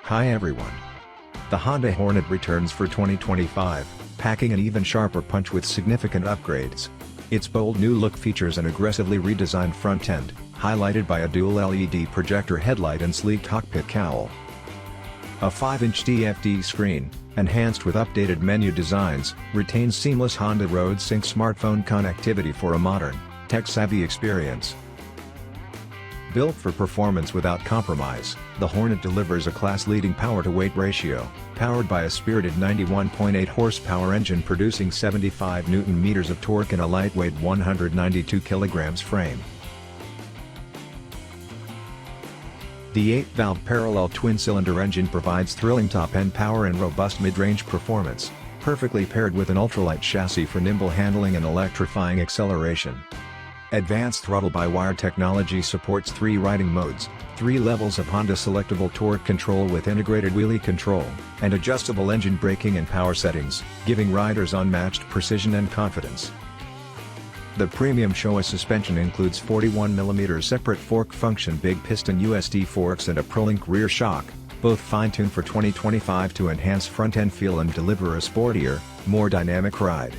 Hi everyone. The Honda Hornet returns for 2025, packing an even sharper punch with significant upgrades. Its bold new look features an aggressively redesigned front end, highlighted by a dual LED projector headlight and sleek cockpit cowl. A 5-inch TFT screen, enhanced with updated menu designs, retains seamless Honda RoadSync smartphone connectivity for a modern, tech-savvy experience. Built for performance without compromise, the Hornet delivers a class-leading power-to-weight ratio, powered by a spirited 91.8 horsepower engine producing 75 Nm of torque and a lightweight 192 kg frame. The 8-valve parallel twin-cylinder engine provides thrilling top-end power and robust mid-range performance, perfectly paired with an ultralight chassis for nimble handling and electrifying acceleration. Advanced Throttle By Wire technology supports 3 riding modes, 3 levels of Honda Selectable Torque Control with integrated Wheelie Control, and adjustable engine braking and power settings, giving riders unmatched precision and confidence. The premium Showa suspension includes 41mm separate fork function big piston USD forks and a ProLink rear shock, both fine-tuned for 2025 to enhance front-end feel and deliver a sportier, more dynamic ride.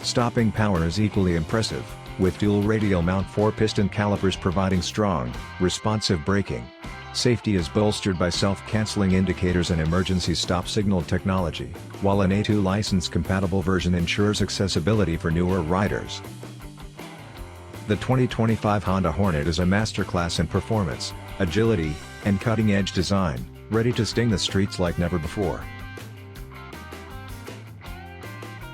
Stopping power is equally impressive, with dual radial mount 4-piston calipers providing strong, responsive braking. Safety is bolstered by self-canceling indicators and emergency stop signal technology, while an A2 license-compatible version ensures accessibility for newer riders. The 2025 Honda Hornet is a masterclass in performance, agility, and cutting-edge design, ready to sting the streets like never before.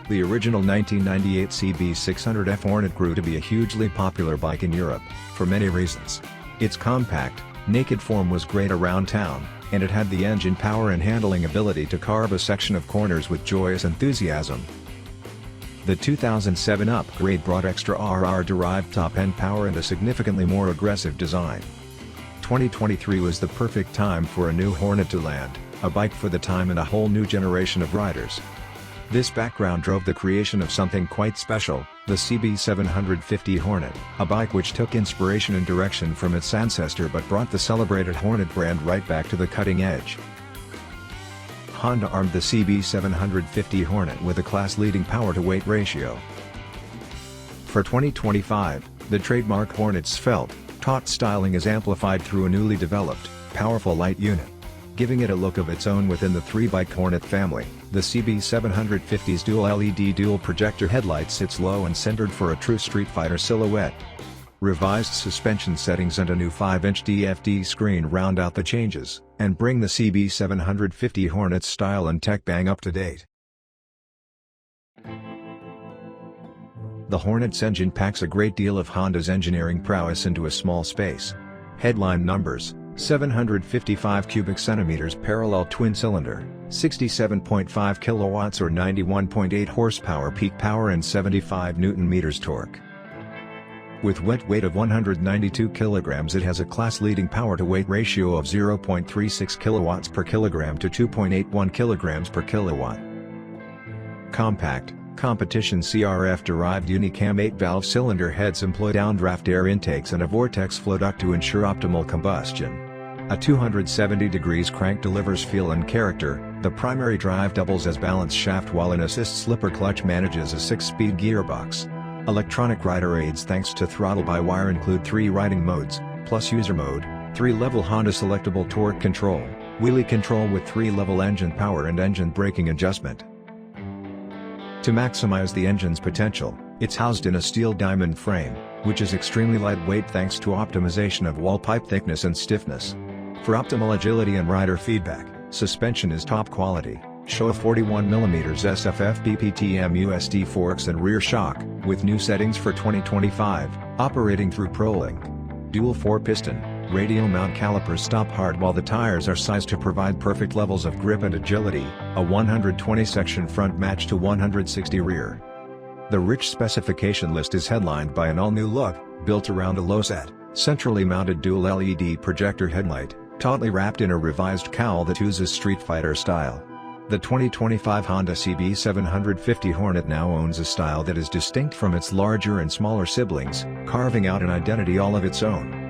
The original 1998 CB650 Hornet grew to be a hugely popular bike in Europe, for many reasons. Its compact, naked form was great around town, and it had the engine power and handling ability to carve a section of corners with joyous enthusiasm. The 2007 upgrade brought extra RR-derived top-end power and a significantly more aggressive design. 2023 was the perfect time for a new Hornet to land, a bike for the time and a whole new generation of riders. This background drove the creation of something quite special, the CB750 Hornet, a bike which took inspiration and direction from its ancestor but brought the celebrated Hornet brand right back to the cutting edge. Honda armed the CB750 Hornet with a class-leading power-to-weight ratio. For 2025, the trademark Hornet's svelte, taut styling is amplified through a newly developed, powerful light unit. Giving it a look of its own within the 3-bike Hornet family, the CB750's dual LED dual projector headlight sits low and centered for a true street fighter silhouette. Revised suspension settings and a new 5-inch TFT screen round out the changes, and bring the CB750 Hornet's style and tech bang up to date. The Hornet's engine packs a great deal of Honda's engineering prowess into a small space. Headline numbers: 755 cubic centimeters parallel twin-cylinder, 67.5 kilowatts or 91.8 horsepower peak power and 75 Nm torque. With wet weight of 192 kilograms, it has a class-leading power-to-weight ratio of 0.36 kilowatts per kilogram to 2.81 kilograms per kilowatt. Compact, competition CRF-derived Unicam 8-valve cylinder heads employ downdraft air intakes and a vortex flow duct to ensure optimal combustion. A 270 degrees crank delivers feel and character. The primary drive doubles as balance shaft while an assist slipper clutch manages a 6-speed gearbox. Electronic rider aids thanks to Throttle By Wire include 3 riding modes, plus user mode, 3-level Honda Selectable Torque Control, Wheelie Control with 3-level engine power and engine braking adjustment. To maximize the engine's potential, it's housed in a steel diamond frame, which is extremely lightweight thanks to optimization of wall pipe thickness and stiffness. For optimal agility and rider feedback, suspension is top quality. Showa 41mm SFF BPTM USD forks and rear shock, with new settings for 2025, operating through ProLink. Dual 4-piston, radial mount calipers stop hard while the tires are sized to provide perfect levels of grip and agility, a 120-section front match to 160 rear. The rich specification list is headlined by an all-new look, built around a low-set, centrally mounted dual LED projector headlight, tautly wrapped in a revised cowl that oozes Street Fighter style. The 2025 Honda CB750 Hornet now owns a style that is distinct from its larger and smaller siblings, carving out an identity all of its own.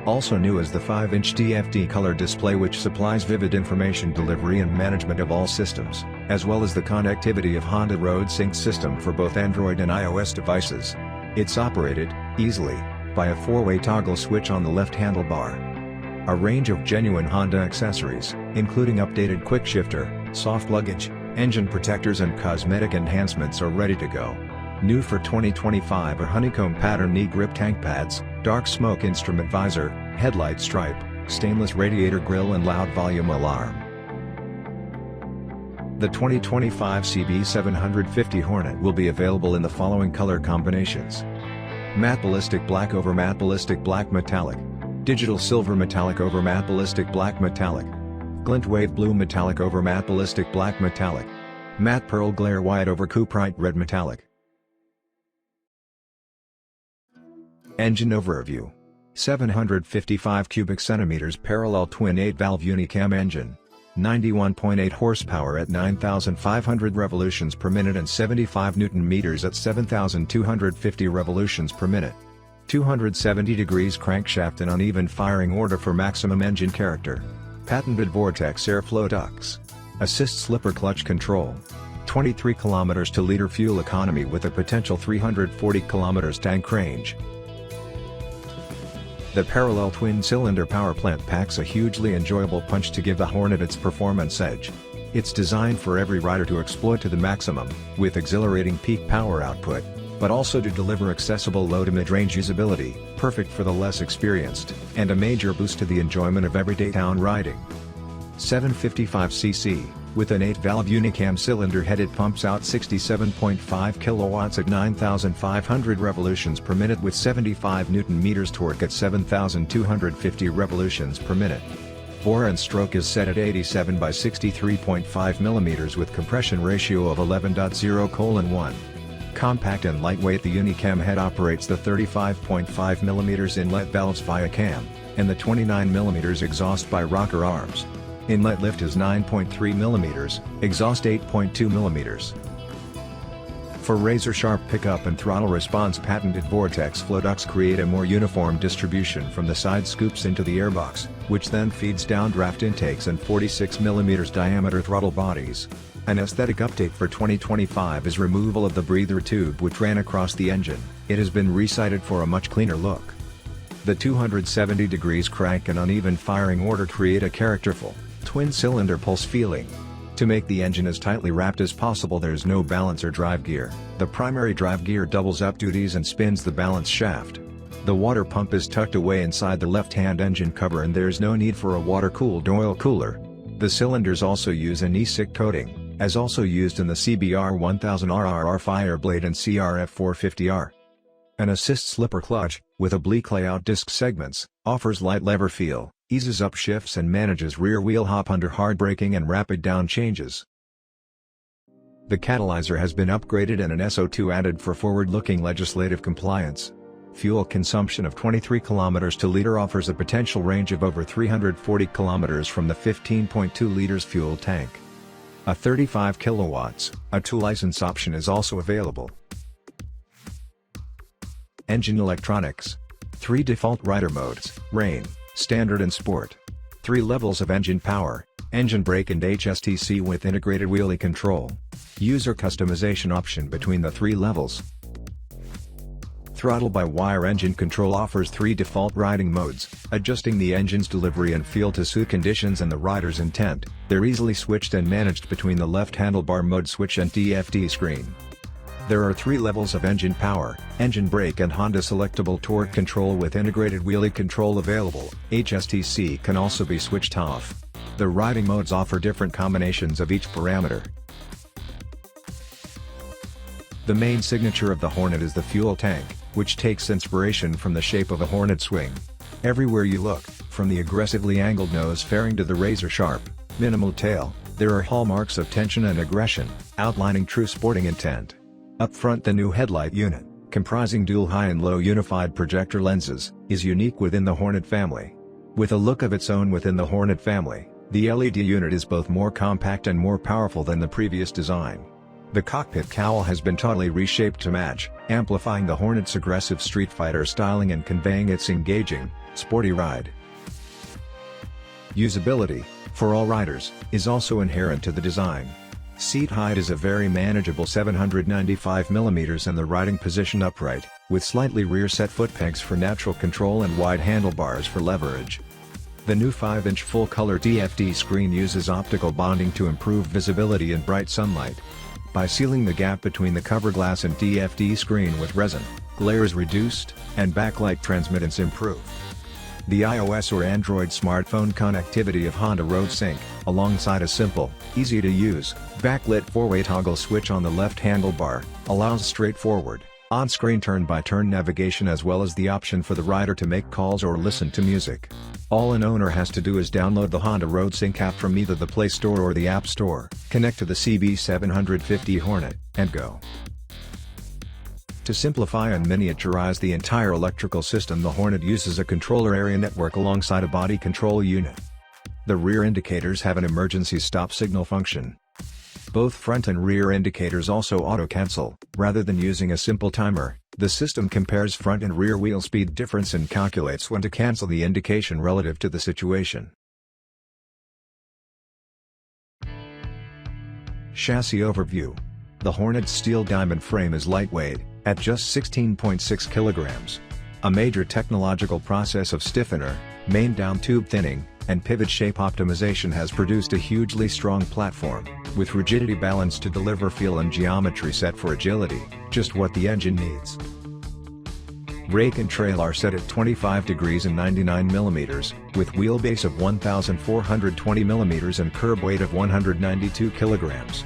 Also new is the 5-inch TFT color display, which supplies vivid information delivery and management of all systems, as well as the connectivity of Honda RoadSync system for both Android and iOS devices. It's operated, easily, by a 4-way toggle switch on the left handlebar. A range of genuine Honda accessories, including updated quick shifter, soft luggage, engine protectors and cosmetic enhancements are ready to go. New for 2025 are honeycomb pattern knee grip tank pads, dark smoke instrument visor, headlight stripe, stainless radiator grille and loud volume alarm. The 2025 CB750 Hornet will be available in the following color combinations: matte ballistic black over matte ballistic black metallic, digital silver metallic over matte ballistic black metallic, glint wave blue metallic over matte ballistic black metallic, matte pearl glare white over cuprite red metallic. Engine overview. 755 cubic centimeters parallel twin 8-valve unicam engine. 91.8 horsepower at 9,500 revolutions per minute and 75 Nm at 7,250 revolutions per minute. 270 degrees crankshaft and uneven firing order for maximum engine character. Patented vortex airflow ducts. Assist slipper clutch control. 23 km to liter fuel economy with a potential 340 km tank range. The parallel twin-cylinder power plant packs a hugely enjoyable punch to give the Hornet its performance edge. It's designed for every rider to exploit to the maximum, with exhilarating peak power output, but also to deliver accessible low to mid-range usability, perfect for the less experienced, and a major boost to the enjoyment of everyday town riding. 755cc, with an 8-valve unicam cylinder head, it pumps out 67.5 kilowatts at 9,500 revolutions per minute with 75 Nm torque at 7,250 revolutions per minute. Bore and stroke is set at 87 by 63.5 mm with compression ratio of 11.0:1. Compact and lightweight, the unicam head operates the 35.5 mm inlet valves via cam, and the 29 mm exhaust by rocker arms. Inlet lift is 9.3 mm, exhaust 8.2 mm. For razor-sharp pickup and throttle response, patented vortex flow ducts create a more uniform distribution from the side scoops into the airbox, which then feeds downdraft intakes and 46 mm diameter throttle bodies. An aesthetic update for 2025 is removal of the breather tube which ran across the engine. It has been resighted for a much cleaner look. The 270 degrees crank and uneven firing order create a characterful, twin-cylinder pulse feeling. To make the engine as tightly wrapped as possible, there's no balance or drive gear. The primary drive gear doubles up duties and spins the balance shaft. The water pump is tucked away inside the left-hand engine cover and there's no need for a water-cooled oil cooler. The cylinders also use an e-stick coating, as also used in the CBR1000RRR Fireblade and CRF450R. An assist slipper clutch, with oblique layout disc segments, offers light lever feel, eases up shifts and manages rear wheel hop under hard braking and rapid down changes. The catalyzer has been upgraded and an SO2 added for forward-looking legislative compliance. Fuel consumption of 23 km to liter offers a potential range of over 340 km from the 15.2 liters fuel tank. A 35 kilowatts, a 2 license option is also available. Engine electronics. 3 default rider modes, rain, standard and sport. 3 levels of engine power, engine brake and HSTC with integrated wheelie control. User customization option between the 3 levels. Throttle by Wire engine control offers 3 default riding modes, adjusting the engine's delivery and feel to suit conditions and the rider's intent. They're easily switched and managed between the left handlebar mode switch and TFT screen. There are 3 levels of engine power, engine brake and Honda Selectable Torque Control with integrated wheelie control available. HSTC can also be switched off. The riding modes offer different combinations of each parameter. The main signature of the Hornet is the fuel tank, which takes inspiration from the shape of a Hornet swing. Everywhere you look, from the aggressively angled nose fairing to the razor-sharp, minimal tail, there are hallmarks of tension and aggression, outlining true sporting intent. Up front, the new headlight unit, comprising dual high and low unified projector lenses, is unique within the Hornet family. With a look of its own within the Hornet family, the LED unit is both more compact and more powerful than the previous design. The cockpit cowl has been totally reshaped to match, amplifying the Hornet's aggressive street fighter styling and conveying its engaging, Sporty ride. Usability, for all riders, is also inherent to the design. Seat height is a very manageable 795mm and the riding position upright, with slightly rear-set foot pegs for natural control and wide handlebars for leverage. The new 5-inch full-color TFT screen uses optical bonding to improve visibility in bright sunlight. By sealing the gap between the cover glass and TFT screen with resin, glare is reduced, and backlight transmittance improved. The iOS or Android smartphone connectivity of Honda RoadSync, alongside a simple, easy-to-use, backlit 4-way toggle switch on the left handlebar, allows straightforward, on-screen turn-by-turn navigation as well as the option for the rider to make calls or listen to music. All an owner has to do is download the Honda RoadSync app from either the Play Store or the App Store, connect to the CB750 Hornet, and go. To simplify and miniaturize the entire electrical system, the Hornet uses a controller area network alongside a body control unit. The rear indicators have an emergency stop signal function. Both front and rear indicators also auto-cancel. Rather than using a simple timer, the system compares front and rear wheel speed difference and calculates when to cancel the indication relative to the situation. Chassis overview. The Hornet's steel diamond frame is lightweight, at just 16.6 kilograms. A major technological process of stiffener, main down tube thinning, and pivot shape optimization has produced a hugely strong platform, with rigidity balanced to deliver feel and geometry set for agility, just what the engine needs. Rake and trail are set at 25 degrees and 99mm, with wheelbase of 1,420mm and curb weight of 192 kilograms.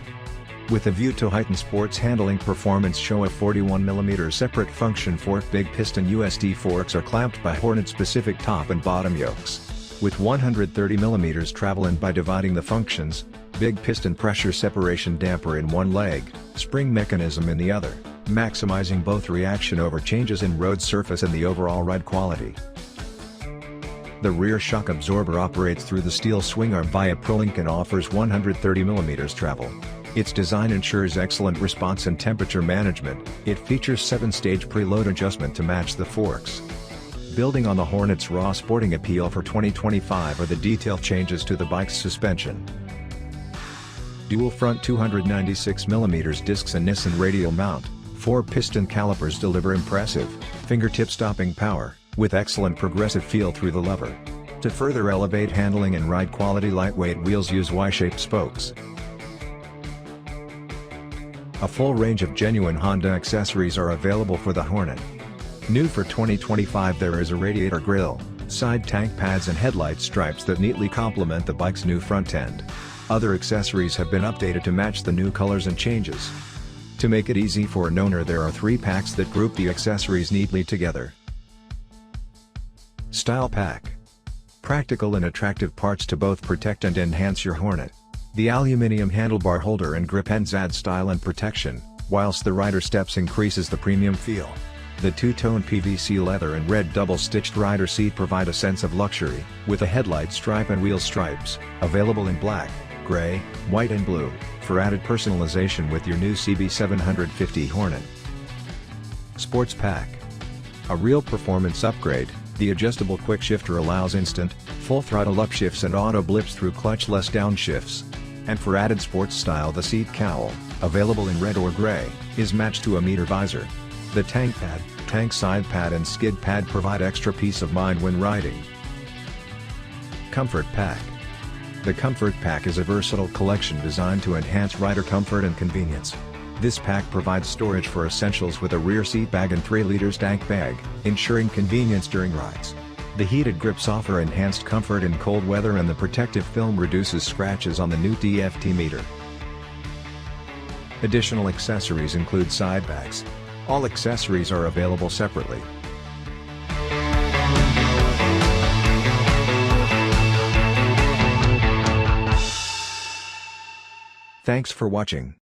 With a view to heighten sports handling performance, Showa 41mm separate function fork big piston USD forks are clamped by Hornet-specific top and bottom yokes. With 130mm travel in by dividing the functions, big piston pressure separation damper in one leg, spring mechanism in the other, maximizing both reaction over changes in road surface and the overall ride quality. The rear shock absorber operates through the steel swing arm via ProLink and offers 130mm travel. Its design ensures excellent response and temperature management. It features 7-stage preload adjustment to match the forks. Building on the Hornet's raw sporting appeal for 2025 are the detail changes to the bike's suspension. Dual front 296mm discs and Nissan radial mount, 4-piston calipers deliver impressive, fingertip stopping power, with excellent progressive feel through the lever. To further elevate handling and ride quality, lightweight wheels use Y-shaped spokes. A full range of genuine Honda accessories are available for the Hornet. New for 2025 there is a radiator grille, side tank pads and headlight stripes that neatly complement the bike's new front end. Other accessories have been updated to match the new colors and changes. To make it easy for an owner, there are 3 packs that group the accessories neatly together. Style Pack. Practical and attractive parts to both protect and enhance your Hornet. The aluminum handlebar holder and grip ends add style and protection, whilst the rider steps increases the premium feel. The two-tone PVC leather and red double-stitched rider seat provide a sense of luxury, with a headlight stripe and wheel stripes, available in black, gray, white and blue, for added personalization with your new CB750 Hornet. Sports Pack. A real performance upgrade, the adjustable quick shifter allows instant, full throttle upshifts and auto blips through clutchless downshifts. And for added sports style, the seat cowl, available in red or gray, is matched to a meter visor. The tank pad, tank side pad and skid pad provide extra peace of mind when riding. Comfort Pack. The Comfort Pack is a versatile collection designed to enhance rider comfort and convenience. This pack provides storage for essentials with a rear seat bag and 3-liter tank bag, ensuring convenience during rides. The heated grips offer enhanced comfort in cold weather and the protective film reduces scratches on the new DFT meter. Additional accessories include side bags. All accessories are available separately. Thanks for watching.